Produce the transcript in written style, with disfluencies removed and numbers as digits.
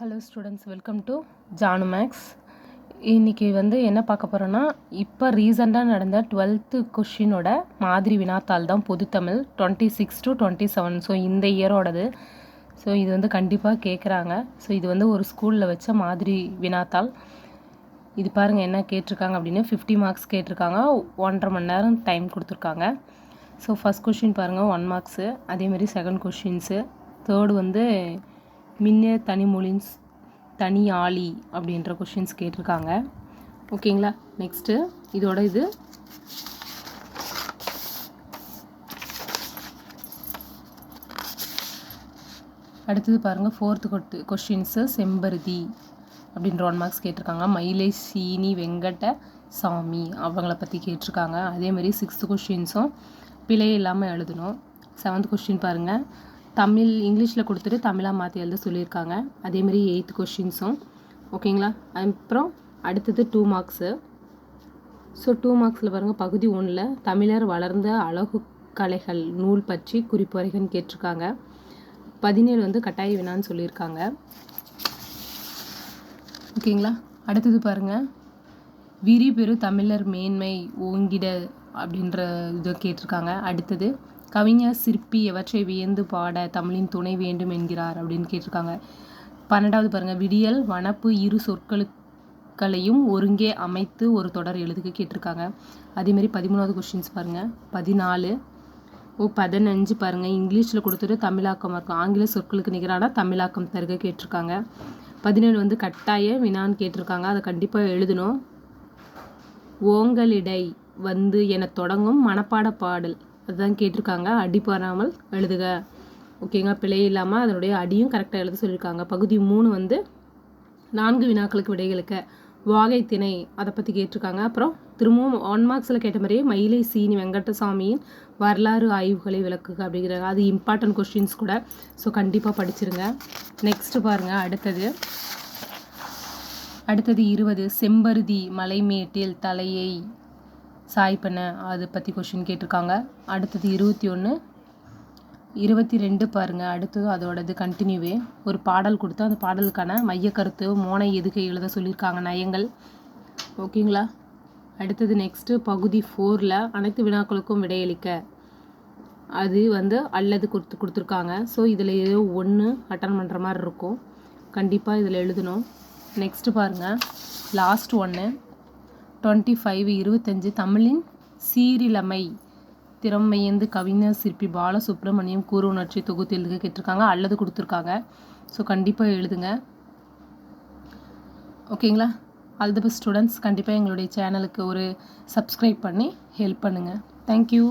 Hello students, welcome to Janu maths. இன்றைக்கி என்ன பார்க்க போகிறோன்னா, இப்போ ரீசெண்டாக நடந்த 12th கொஷினோட மாதிரி வினாத்தாள் தான் பொதுத்தமிழ் 26 to 27. ஸோ இந்த இயரோடது. ஸோ இது கண்டிப்பாக கேட்குறாங்க. ஸோ இது ஒரு ஸ்கூலில் வச்ச மாதிரி வினாத்தாள். இது பாருங்கள் என்ன கேட்டிருக்காங்க அப்படின்னு. 50 மார்க்ஸ் கேட்டிருக்காங்க. 1.5 மணி நேரம் டைம் கொடுத்துருக்காங்க. ஸோ ஃபஸ்ட் கொஷின் பாருங்கள் 1 மார்க்ஸு. அதேமாதிரி செகண்ட் கொஷின்ஸு. தேர்டு மின்ன தனிமொழின் தனி ஆளி அப்படின்ற கொஷின்ஸ் கேட்டிருக்காங்க. ஓகேங்களா. நெக்ஸ்ட்டு இதோட இது அடுத்தது பாருங்கள் 4th கொஷின்ஸு செம்பருதி அப்படின்ற 1 மார்க்ஸ் கேட்டிருக்காங்க. மயிலை சீனி வெங்கட சாமி அவங்கள பற்றி கேட்டிருக்காங்க. அதேமாதிரி 6th கொஷின்ஸும் பிழை இல்லாமல் எழுதணும். 7th கொஷின் பாருங்கள் தமிழ் இங்கிலீஷில் கொடுத்துட்டு தமிழாக மாற்றி எழுத சொல்லியிருக்காங்க. அதேமாதிரி 8th கொஷின்ஸும் ஓகேங்களா. அப்புறம் அடுத்தது 2 மார்க்ஸு. ஸோ 2 மார்க்ஸில் பாருங்கள் பகுதி 1ல் தமிழர் வளர்ந்த அழகு கலைகள் நூல் பற்றி குறிப்புரைகள்னு கேட்டிருக்காங்க. 17 கட்டாய வினான்னு சொல்லியிருக்காங்க. ஓகேங்களா. அடுத்தது பாருங்கள் விரி பெரு தமிழர் மேன்மை ஓங்கிட அப்படின்ற இதை கேட்டிருக்காங்க. அடுத்தது கவிஞர் சிற்பி எவற்றை வியந்து பாட தமிழின் துணை வேண்டும் என்கிறார் அப்படின்னு கேட்டிருக்காங்க. 12வது பாருங்கள் விடியல் வனப்பு இரு சொற்களையும் ஒருங்கே அமைத்து ஒரு தொடர் எழுதுக கேட்டிருக்காங்க. அதேமாதிரி 13வது கொஷின்ஸ் பாருங்கள் 14 15 பாருங்கள் இங்கிலீஷில் கொடுத்துட்டு தமிழாக்கம் இருக்கும். ஆங்கில சொற்களுக்கு நிகரான தமிழாக்கம் தருக கேட்டிருக்காங்க. 17 கட்டாய வினான்னு கேட்டிருக்காங்க. அதை கண்டிப்பாக எழுதணும். ஓங்களிடை என தொடங்கும் மனப்பாட பாடல் அதுதான் கேட்டிருக்காங்க. அடி பாராமல் எழுதுக. ஓகேங்க. பிழை இல்லாமல் அதனுடைய அடியும் கரெக்டாக எழுத சொல்லியிருக்காங்க. பகுதி 3 4 வினாக்களுக்கு விடைகளுக்க வாகை திணை அதை பற்றி கேட்டிருக்காங்க. அப்புறம் திரும்பவும் 1 மார்க்ஸில் கேட்ட மாதிரியே மயிலை சீனி வெங்கடசாமியின் வரலாறு ஆய்வுகளை விளக்குக அப்படிங்கிறாங்க. அது இம்பார்ட்டன்ட் கொஸ்டின்ஸ் கூட. ஸோ கண்டிப்பாக படிச்சிருங்க. நெக்ஸ்ட்டு பாருங்கள் அடுத்தது 20 செம்பருதி மலைமேட்டில் தலையை சாய்ப்பன அதை பற்றி கொஷின் கேட்டிருக்காங்க. அடுத்தது 21 22 பாருங்கள். அடுத்தது அதோடது கண்டினியூவே ஒரு பாடல் கொடுத்து அந்த பாடலுக்கான மையக்கருத்து மோனை எதுகை எழுத சொல்லியிருக்காங்க நயங்கள். ஓகேங்களா. அடுத்தது நெக்ஸ்ட்டு பகுதி 4ல் அனைத்து வினாக்களுக்கும் விடையளிக்க அது அல்லது கொடுத்துருக்காங்க. ஸோ இதில் ஏதோ ஒன்று அட்டன் பண்ணுற மாதிரி இருக்கும். கண்டிப்பாக இதில் எழுதணும். நெக்ஸ்ட்டு பாருங்கள் லாஸ்ட் 25 25 தமிழின் சீரிலமை திறமையந்து கவிஞர் சிற்பி பாலசுப்ரமணியம் கூறு உணர்ச்சி தொகுத்து எழுதுக கேட்டிருக்காங்க. அல்லது கொடுத்துருக்காங்க. ஸோ கண்டிப்பாக எழுதுங்க. ஓகேங்களா. All the best students. கண்டிப்பாக எங்களுடைய சேனலுக்கு ஒரு சப்ஸ்கிரைப் பண்ணி ஹெல்ப் பண்ணுங்கள். தேங்க்யூ.